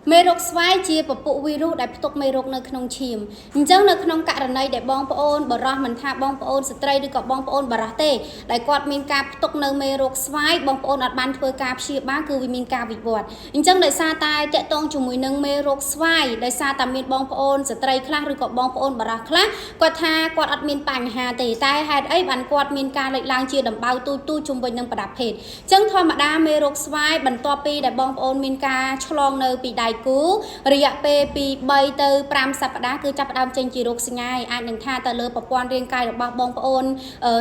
មេរោគស្វាយជាពពួកវីរុសដែលផ្ទុកមេរោគនៅក្នុងឈាមអញ្ចឹងនៅក្នុងករណីដែលបងប្អូនបរោះមិនថាបងប្អូនស្ត្រីឬក៏បងប្អូនបរោះទេដែលគាត់មានការផ្ទុកនៅមេរោគស្វាយបងប្អូនអត់បានធ្វើការព្យាបាលគឺវាមានការវិវត្តអញ្ចឹងដោយសារតែតកតងជាមួយនឹងមេរោគស្វាយដោយសារតែមានបងប្អូនស្ត្រីខ្លះឬក៏បងប្អូនបរោះខ្លះគាត់ថាគាត់អត់មានបញ្ហាទេតែហេតុអីបានគាត់មានការលេចឡើងជាដំបៅទូជុំវិញនឹងប្រដាប់ភេទអញ្ចឹងធម្មតាមេរោគស្វាយបន្ទាប់ពីដែលបងប្អូនមានការឆ្លងនៅពីដៃគូរយៈពេលពី3ទៅ5សប្តាហ៍គឺចាប់ផ្ដើមចេញជារោគសញ្ញាអាចនឹងថាទៅលើប្រព័ន្ធរាងកាយរបស់បងប្អូន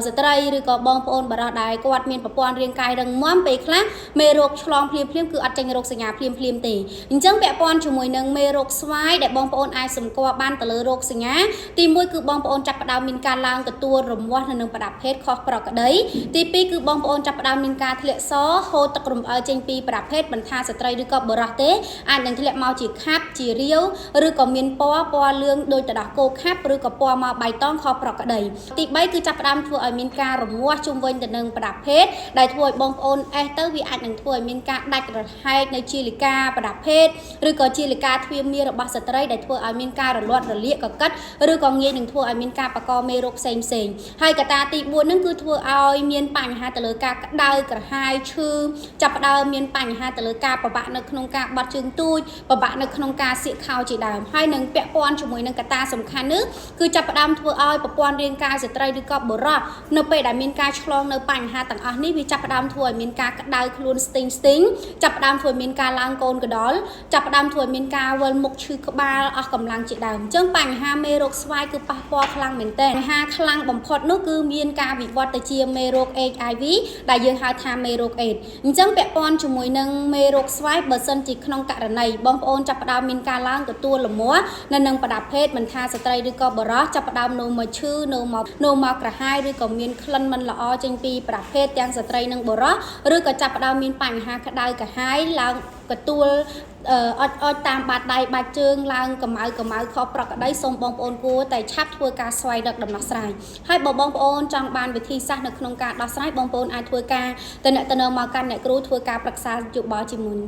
ស្ត្រីឬក៏បងប្អូនបរោះដែរគាត់មានប្រព័ន្ធរាងកាយរឹងមាំពេលខ្លះមេរោគឆ្លងភ្លាមគឺអត់ចេញរោគសញ្ញាភ្លាមទេអញ្ចឹងពាក់ព័ន្ធជាមួយនឹងមេរោគស្វាយដែលបងប្អូនអាចសម្គាល់បានទៅលើរោគសញ្ញាទី1គឺបងប្អូនចាប់ផ្ដើមមានការឡើងកទួលរមាស់នៅនឹងប្រដាប់ភេទខុសប្រក្រតីទី2គឺបងប្អូនចាប់ផ្ដើមមានការធ្លាក់សហូរទឹករំអិលចេញពីប្រដាប់ភេទមិនថាស្ត្រីឬក៏បរោះទេអាចនឹងធ្លាក់មកជាខាប់ជារាវឬក៏មានពណ៌លឿងដូចទៅដល់គោខាប់ឬក៏ពណ៌មកបៃតងខុសប្រក្រតីទី3គឺចាប់ផ្ដើមធ្វើឲ្យមានការរងាស់ជុំវិញទៅនឹងប្រដាប់ភេទដែលធ្វើឲ្យបងប្អូនអេសទៅវាអាចនឹងធ្វើឲ្យមានការដាច់រហែកនៅជាលិកាប្រដាប់ភេទឬក៏ជាលិកាទ្វារមាសរបស់ស្ត្រីដែលធ្វើឲ្យមានការរលាត់រលាកកកិតឬក៏ងាយនឹងធ្វើឲ្យមានការបកកមេរោគផ្សេងហើយកត្តាទី4ហ្នឹងគឺធ្វើឲ្យមានបញ្ហាទៅលើការក្តៅក្រហាយឈឺចាប់ផ្ដើមមានបញ្ហាទៅលើការប្របាក់នៅក្នុងការបត់ជើងទូចប្របាក់នៅក្នុងការសៀកខោជាដើមហើយនឹងពាក់ព័ន្ធជាមួយនឹងកត្តាសំខាន់នេះគឺចាប់ផ្ដើមធ្វើឲ្យប្រព័ន្ធរាងកាយស្ត្រីឬក៏បុរសនៅពេលដែលមានការឆ្លងនៅបញ្ហាទាំងអស់នេះវាចាប់ផ្ដើមធ្វើឲ្យមានការក្តៅខ្លួនស្ទីងចាប់ផ្ដើមធ្វើឲ្យមានការឡើងកូនកដុលចាប់ផ្ដើមធ្វើឲ្យមានការវិលមុខឈឺក្បាលអស់កម្លាំងជាដើមអញ្ចឹងបញ្ហាមេរោគស្វាយគឺប៉ះពាល់ខ្លាំងមែនទែនបញ្ហាខ្លាំងបំផុតនោះគឺមានការវិវត្តទៅជាមេរោគ HIV ដែលយើងហៅថាមេរោគអេដអញ្ចឹងពាក់ព័ន្ធជាមួយនឹងមេរោគស្វាយបើសិនជាក្នុងករណីបងប្អូនចាប់ផ្ដើមមានការឡើងកទួលលមាស់នៅនឹងប្រដាប់ភេទមិនថាស្ត្រីឬក៏បុរសចាប់ផ្ដើមនោមមកឈឺនោមមកក្រហាយឬក៏មានក្លិនមិនល្អចេញពីប្រដាប់ភេទទាំងស្ត្រីនិងបុរសឬក៏ចាប់ផ្ដើមមានបញ្ហាក្តៅក្រហាយឡើងកទួលអត់តាមបាតដៃបាតជើងឡើងកម្ៅខុសប្រក្រតីសូមបងប្អូនគួរតែឆាប់ធ្វើការស្វែងរកដំណោះស្រាយហើយបើបងប្អូនចង់បានវិធីសាស្ត្រនៅក្នុងការដោះស្រាយបងប្អូនអាចធ្វើការទៅមកកាន់អ្នកគ្រូធ្វើការប្រឹក្សាយោបល់ជាមុន